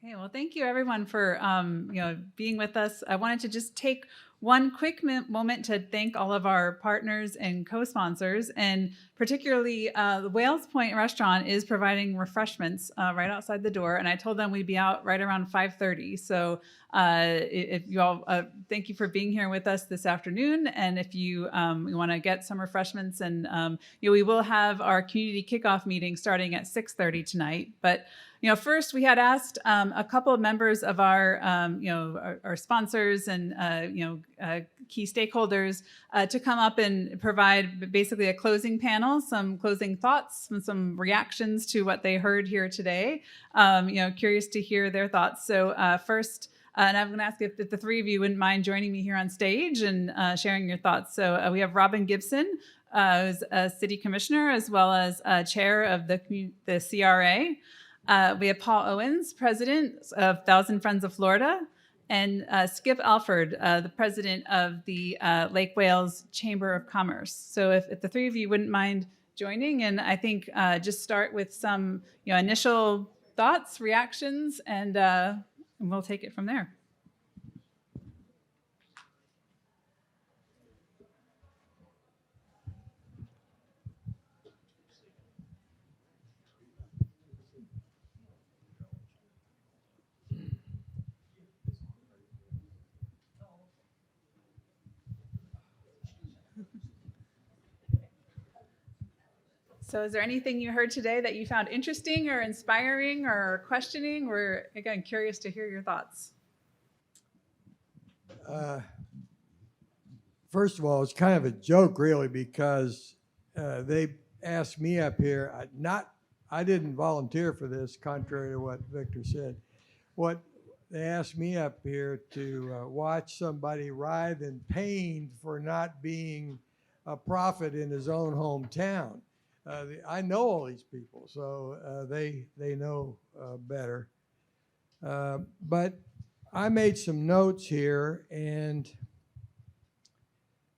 Okay, well, thank you everyone for being with us. I wanted to just take one quick moment to thank all of our partners and co-sponsors, and particularly the Wales Point Restaurant is providing refreshments right outside the door, and I told them we'd be out right around 5:30. So if you all thank you for being here with us this afternoon, and if you want to get some refreshments, and we will have our community kickoff meeting starting at 6:30 tonight, but first we had asked a couple of members of our sponsors and key stakeholders to come up and provide basically a closing panel, some closing thoughts, and some reactions to what they heard here today. Curious to hear their thoughts. So first, and I'm going to ask if the three of you wouldn't mind joining me here on stage and sharing your thoughts. So we have Robin Gibson, who's a city commissioner as well as chair of the CRA. We have Paul Owens, president of Thousand Friends of Florida, and Skip Alford, the president of the Lake Wales Chamber of Commerce. So if the three of you wouldn't mind joining, and I think just start with some initial thoughts, reactions, and we'll take it from there. So is there anything you heard today that you found interesting or inspiring or questioning? We're, again, curious to hear your thoughts. First of all, it's kind of a joke, really, because they asked me up here. I didn't volunteer for this, contrary to what Victor said. They asked me up here to watch somebody writhe in pain for not being a prophet in his own hometown. I know all these people, so they know better. But I made some notes here, and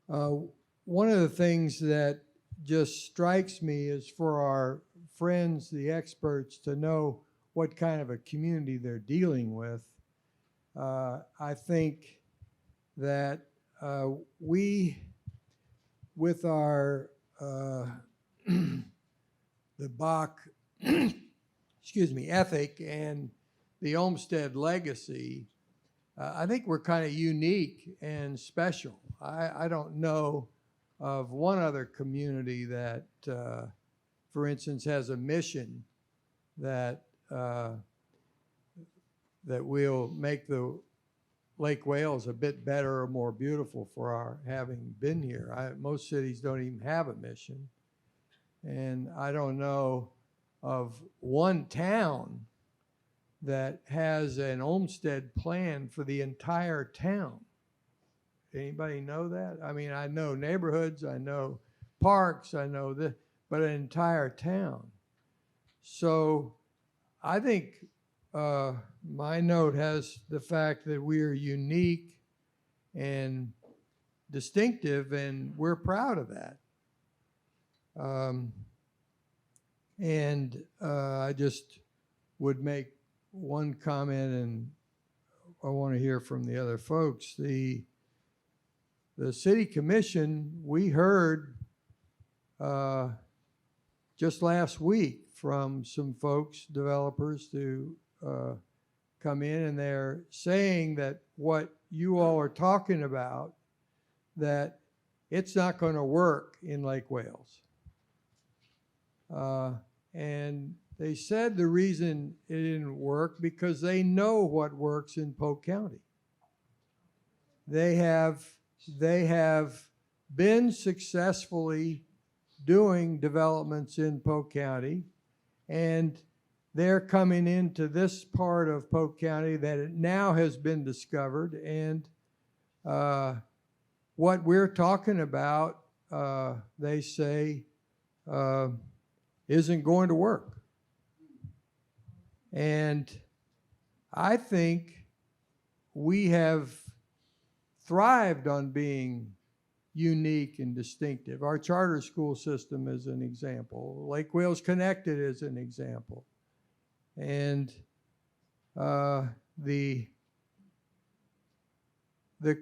one of the things that just strikes me is for our friends, the experts, to know what kind of a community they're dealing with. I think that we, with our the Bach ethic and the Olmsted legacy, I think we're kind of unique and special. I don't know of one other community that, for instance, has a mission that will make the Lake Wales a bit better or more beautiful for our having been here. Most cities don't even have a mission. And I don't know of one town that has an Olmsted plan for the entire town. Anybody know that? I mean, I know neighborhoods, I know parks, I know this, but an entire town. So I think my note has the fact that we are unique and distinctive, and we're proud of that. I just would make one comment, and I want to hear from the other folks. The city commission, we heard just last week from some folks, developers, to come in, and they're saying that what you all are talking about, that it's not going to work in Lake Wales. And they said the reason it didn't work because they know what works in Polk County. They have been successfully doing developments in Polk County, and they're coming into this part of Polk County that it now has been discovered, and what we're talking about, they say, isn't going to work. And I think we have thrived on being unique and distinctive. Our charter school system is an example. Lake Wales Connected is an example. And The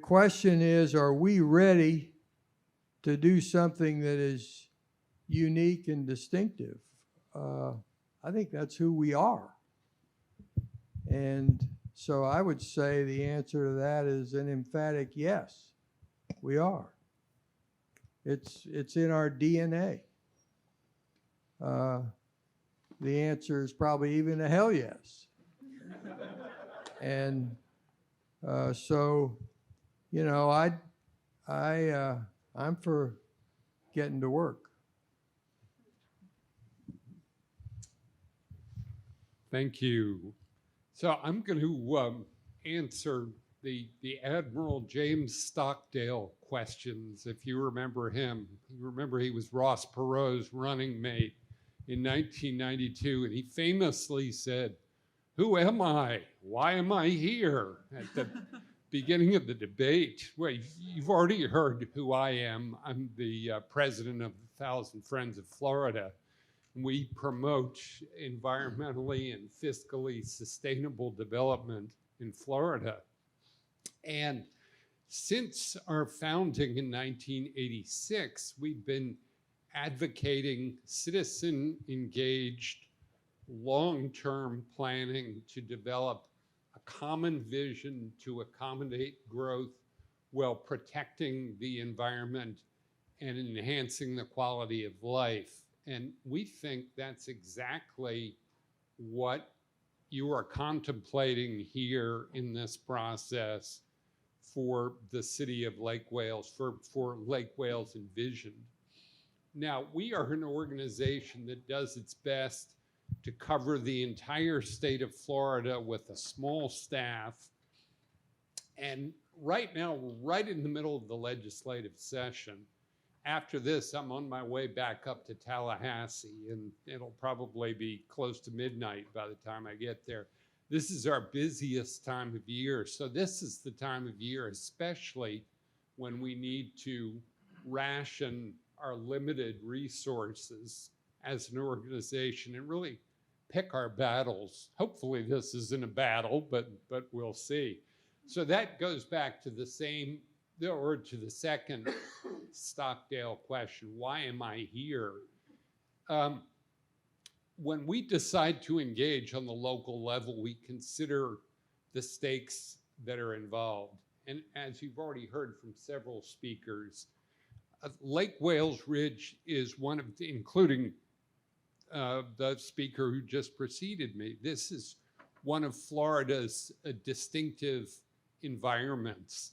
question is, are we ready to do something that is unique and distinctive? I think that's who we are. And so I would say the answer to that is an emphatic yes, we are. It's in our DNA. The answer is probably even a hell yes. And so, you know, I'm for getting to work. Thank you. So I'm going to answer the Admiral James Stockdale questions. If you remember him, you remember he was Ross Perot's running mate in 1992, and he famously said, "Who am I? Why am I here?" at the beginning of the debate. Well, you've already heard who I am. I'm the president of the 1,000 Friends of Florida. We promote environmentally and fiscally sustainable development in Florida. And since our founding in 1986, we've been advocating citizen-engaged, long-term planning to develop a common vision to accommodate growth while protecting the environment and enhancing the quality of life. And we think that's exactly what you are contemplating here in this process for the city of Lake Wales, for Lake Wales Envisioned. Now, we are an organization that does its best to cover the entire state of Florida with a small staff. And right now, we're right in the middle of the legislative session. After this, I'm on my way back up to Tallahassee, and it'll probably be close to midnight by the time I get there. This is our busiest time of year. So this is the time of year, especially when we need to ration our limited resources as an organization and really pick our battles. Hopefully this isn't a battle, but we'll see. So that goes back to the second Stockdale question, why am I here? When we decide to engage on the local level, we consider the stakes that are involved. And as you've already heard from several speakers, Lake Wales Ridge is one of, including the speaker who just preceded me, this is one of Florida's distinctive environments.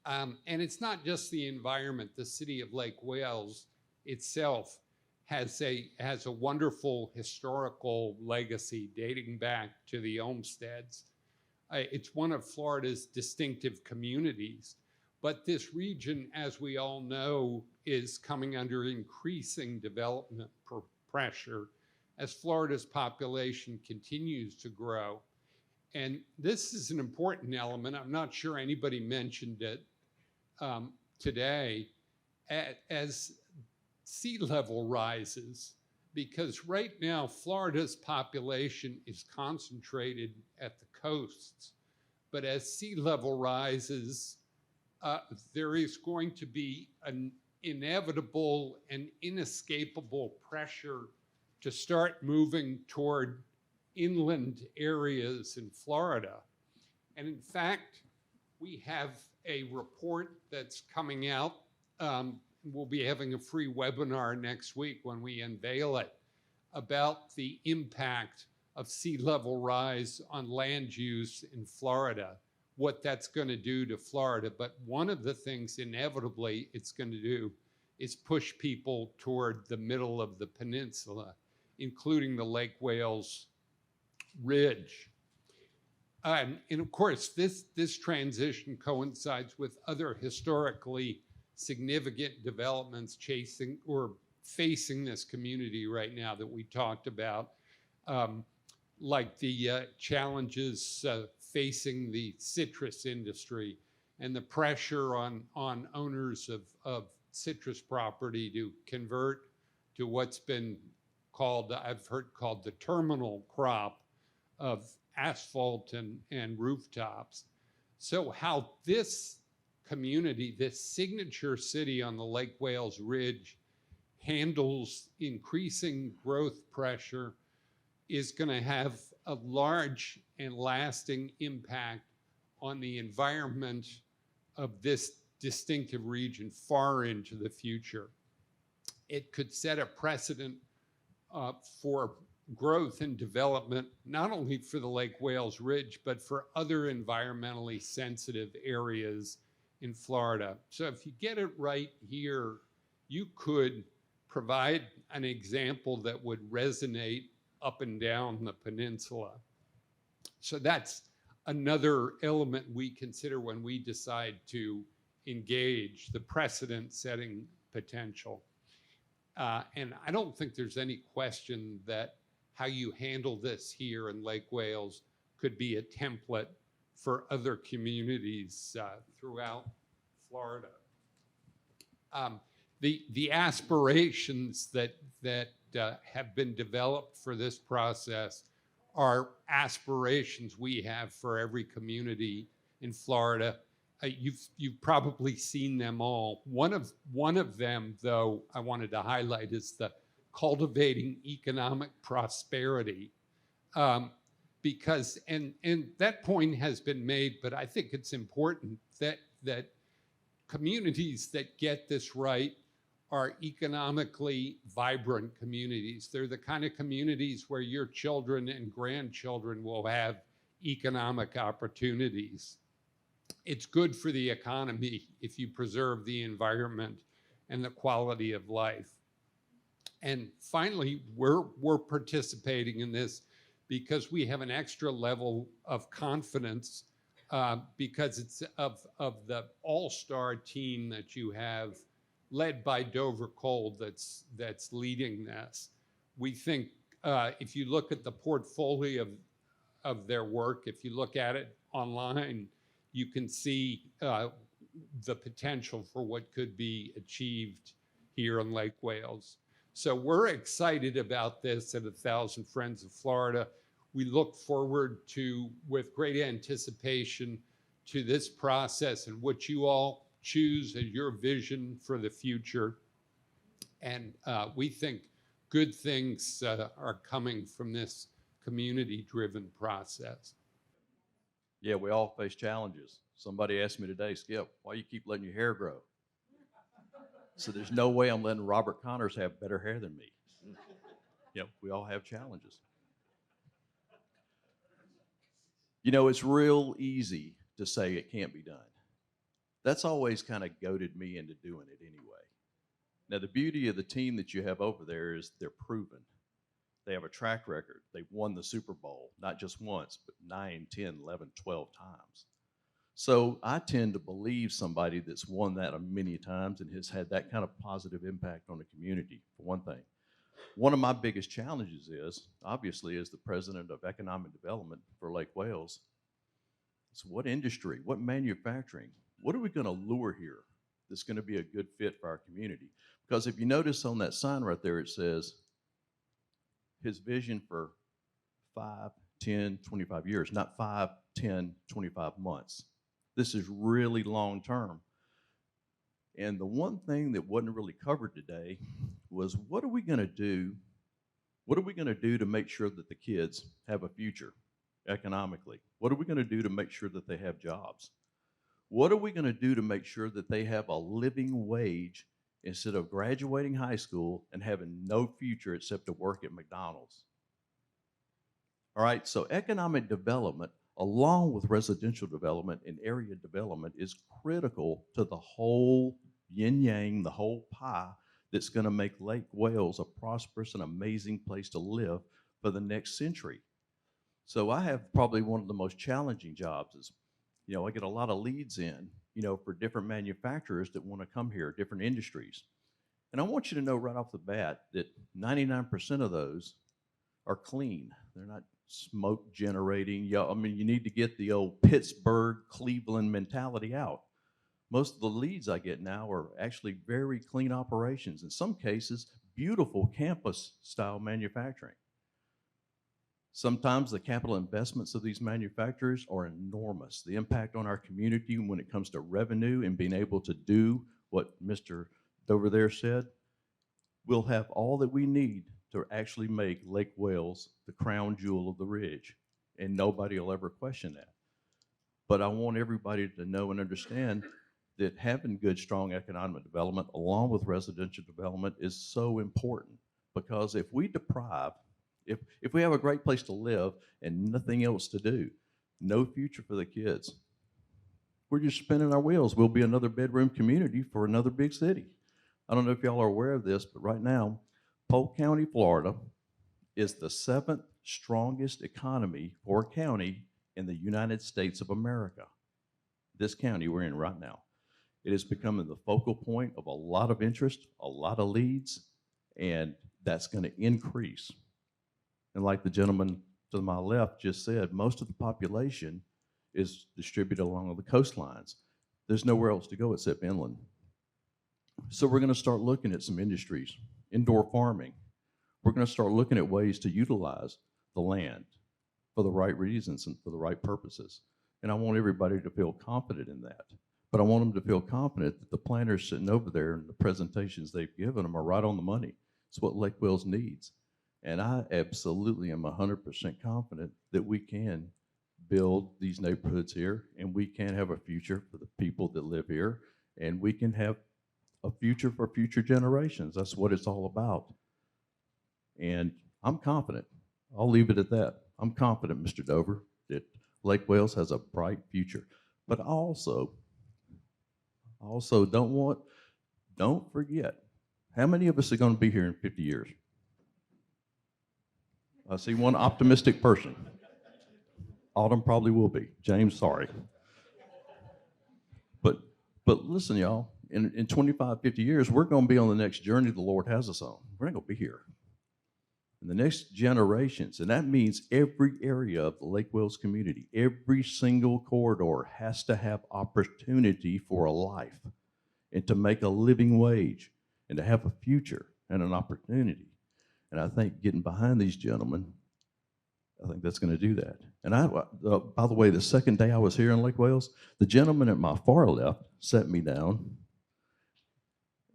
And it's not just the environment. The city of Lake Wales itself has a wonderful historical legacy dating back to the Olmsteds. It's one of Florida's distinctive communities. But this region, as we all know, is coming under increasing development pressure as Florida's population continues to grow. And this is an important element. I'm not sure anybody mentioned it today. As sea level rises, because right now Florida's population is concentrated at the coasts. But as sea level rises, there is going to be an inevitable and inescapable pressure to start moving toward inland areas in Florida. And in fact, we have a report that's coming out. We'll be having a free webinar next week when we unveil it about the impact of sea level rise on land use in Florida, what that's going to do to Florida. But one of the things inevitably it's going to do is push people toward the middle of the peninsula, including the Lake Wales Ridge. And of course, this transition coincides with other historically significant developments facing this community right now that we talked about, like the challenges facing the citrus industry and the pressure on owners of citrus property to convert to what's been called, I've heard called the terminal crop of asphalt and rooftops. So how this community, this signature city on the Lake Wales Ridge, handles increasing growth pressure is going to have a large and lasting impact on the environment of this distinctive region far into the future. It could set a precedent for growth and development, not only for the Lake Wales Ridge, but for other environmentally sensitive areas in Florida. So if you get it right here, you could provide an example that would resonate up and down the peninsula. So that's another element we consider when we decide to engage, the precedent-setting potential. And I don't think there's any question that how you handle this here in Lake Wales could be a template for other communities throughout Florida. The aspirations that have been developed for this process are aspirations we have for every community in Florida. You've probably seen them all. One of them, though, I wanted to highlight is the cultivating economic prosperity, because and that point has been made, but I think it's important that communities that get this right are economically vibrant communities. They're the kind of communities where your children and grandchildren will have economic opportunities. It's good for the economy if you preserve the environment and the quality of life. And finally, we're participating in this because we have an extra level of confidence because it's of the all-star team that you have led by Dover Cole that's leading this. We think if you look at the portfolio of their work, if you look at it online, you can see the potential for what could be achieved here in Lake Wales. So we're excited about this at 1,000 Friends of Florida. We look forward to, with great anticipation, to this process and what you all choose as your vision for the future. And we think good things are coming from this community-driven process. Yeah, we all face challenges. Somebody asked me today, Skip, why you keep letting your hair grow? So there's no way I'm letting Robert Connors have better hair than me. Yep, we all have challenges. You know, it's real easy to say it can't be done. That's always kind of goaded me into doing it anyway. Now, the beauty of the team that you have over there is they're proven. They have a track record. They've won the Super Bowl, not just once, but 9, 10, 11, 12 times. So I tend to believe somebody that's won that many times and has had that kind of positive impact on the community, for one thing. One of my biggest challenges is, obviously, as the president of economic development for Lake Wales, is what industry, what manufacturing, what are we going to lure here that's going to be a good fit for our community? Because if you notice on that sign right there, it says his vision for 5, 10, 25 years, not 5, 10, 25 months. This is really long term. And the one thing that wasn't really covered today was what are we going to do? What are we going to do to make sure that the kids have a future economically? What are we going to do to make sure that they have jobs? What are we going to do to make sure that they have a living wage instead of graduating high school and having no future except to work at McDonald's? All right, so economic development, along with residential development and area development, is critical to the whole yin-yang, the whole pie that's going to make Lake Wales a prosperous and amazing place to live for the next century. So I have probably one of the most challenging jobs is, you know, I get a lot of leads in, you know, for different manufacturers that want to come here, different industries. And I want you to know right off the bat that 99% of those are clean. They're not smoke generating. I mean, you need to get the old Pittsburgh, Cleveland mentality out. Most of the leads I get now are actually very clean operations. In some cases, beautiful campus style manufacturing. Sometimes the capital investments of these manufacturers are enormous. The impact on our community when it comes to revenue and being able to do what Mr. Dover there said, we'll have all that we need to actually make Lake Wales the crown jewel of the ridge, and nobody will ever question that. But I want everybody to know and understand that having good, strong economic development along with residential development is so important, because if we deprive, if we have a great place to live and nothing else to do, no future for the kids, we're just spinning our wheels. We'll be another bedroom community for another big city. I don't know if y'all are aware of this, but right now, Polk County, Florida is the 7th strongest economy for a county in the United States of America. This county we're in right now. It is becoming the focal point of a lot of interest, a lot of leads, and that's going to increase. And like the gentleman to my left just said, most of the population is distributed along the coastlines. There's nowhere else to go except inland. So we're going to start looking at some industries, indoor farming. We're going to start looking at ways to utilize the land for the right reasons and for the right purposes. And I want everybody to feel confident in that. But I want them to feel confident that the planners sitting over there and the presentations they've given them are right on the money. It's what Lake Wales needs. And I absolutely am 100% confident that we can build these neighborhoods here, and we can have a future for the people that live here, and we can have a future for future generations. That's what it's all about. And I'm confident. I'll leave it at that. I'm confident, Mr. Dover, that Lake Wales has a bright future. But I also don't forget, how many of us are going to be here in 50 years? I see one optimistic person. Autumn probably will be. James, sorry. But listen, y'all, in 25, 50 years, we're going to be on the next journey the Lord has us on. We're not going to be here. In the next generations, and that means every area of the Lake Wales community, every single corridor has to have opportunity for a life and to make a living wage and to have a future and an opportunity. And I think getting behind these gentlemen, I think that's going to do that. And by the way, the second day I was here in Lake Wales, the gentleman at my far left sat me down.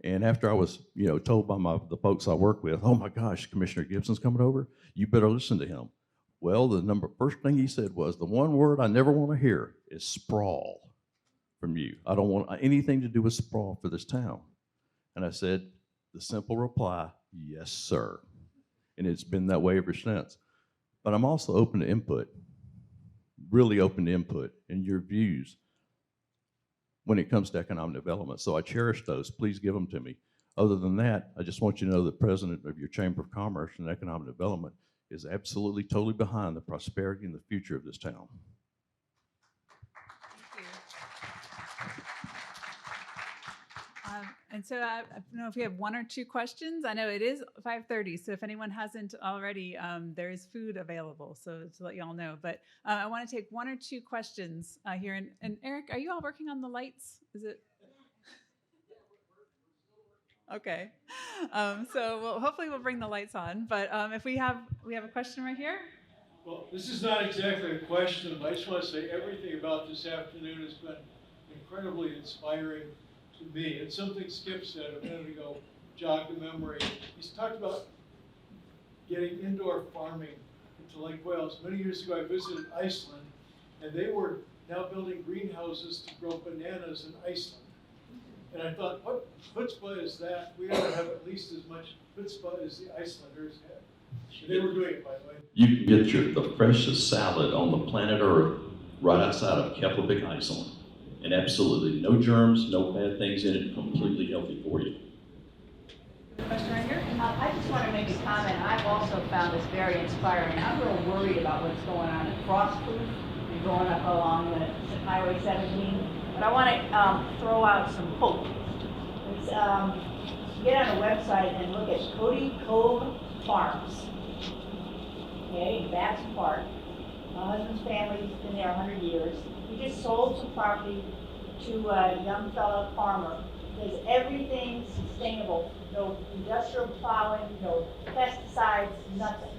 And after I was, told by the folks I work with, oh my gosh, Commissioner Gibson's coming over, you better listen to him. Well, the first thing he said was, the one word I never want to hear is sprawl from you. I don't want anything to do with sprawl for this town. And I said, the simple reply, yes, sir. And it's been that way ever since. But I'm also open to input, really open to input in your views when it comes to economic development. So I cherish those. Please give them to me. Other than that, I just want you to know the president of your Chamber of Commerce and Economic Development is absolutely, totally behind the prosperity and the future of this town. And so I don't know if we have one or two questions. I know it is 5:30, so if anyone hasn't already, there is food available, so to let you all know. But I want to take one or two questions here. And Eric, are you all working on the lights? Is it? Okay. So hopefully we'll bring the lights on. But if we have a question right here. Well, this is not exactly a question, but I just want to say everything about this afternoon has been incredibly inspiring to me. It's something Skip said a minute ago, jogged the memory. He's talked about getting indoor farming into Lake Wales. Many years ago, I visited Iceland, and they were now building greenhouses to grow bananas in Iceland. And I thought, what chutzpah is that? We ought to have at least as much chutzpah as the Icelanders had. And they were doing it, by the way. You can get the freshest salad on the planet Earth right outside of Keflavik, Iceland. And absolutely no germs, no bad things in it, completely healthy for you. Question right here. I just want to make a comment. I've also found this very inspiring. I'm real worried about what's going on at Frostproof and going up along the Highway 17. But I want to throw out some hope. It's, get on the website and look at Cody Cove Farms. Okay, that's Park. My husband's family's been there 100 years. He just sold some property to a young fellow farmer. Does everything sustainable, no industrial plowing, no pesticides, nothing.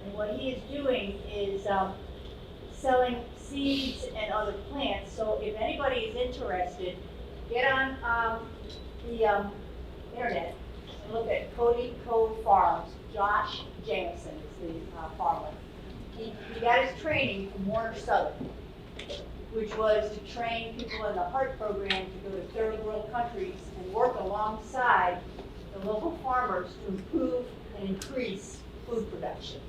And what he is doing is selling seeds and other plants. So if anybody is interested, get on the internet and look at Cody Cove Farms. Josh Jameson is the farmer. He got his training from Warner Southern, which was to train people in the heart program to go to third world countries and work alongside the local farmers to improve and increase food production.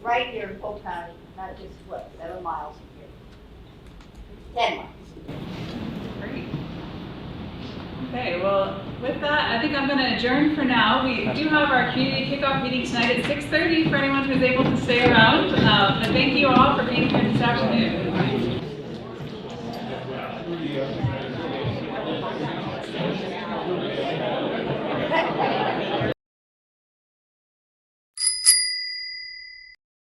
Right here in Polk County, not just 7 miles from here. 10 miles. Great. Okay, well, with that, I think I'm going to adjourn for now. We do have our community kickoff meeting tonight at 6:30 for anyone who's able to stay around. But thank you all for being here this afternoon.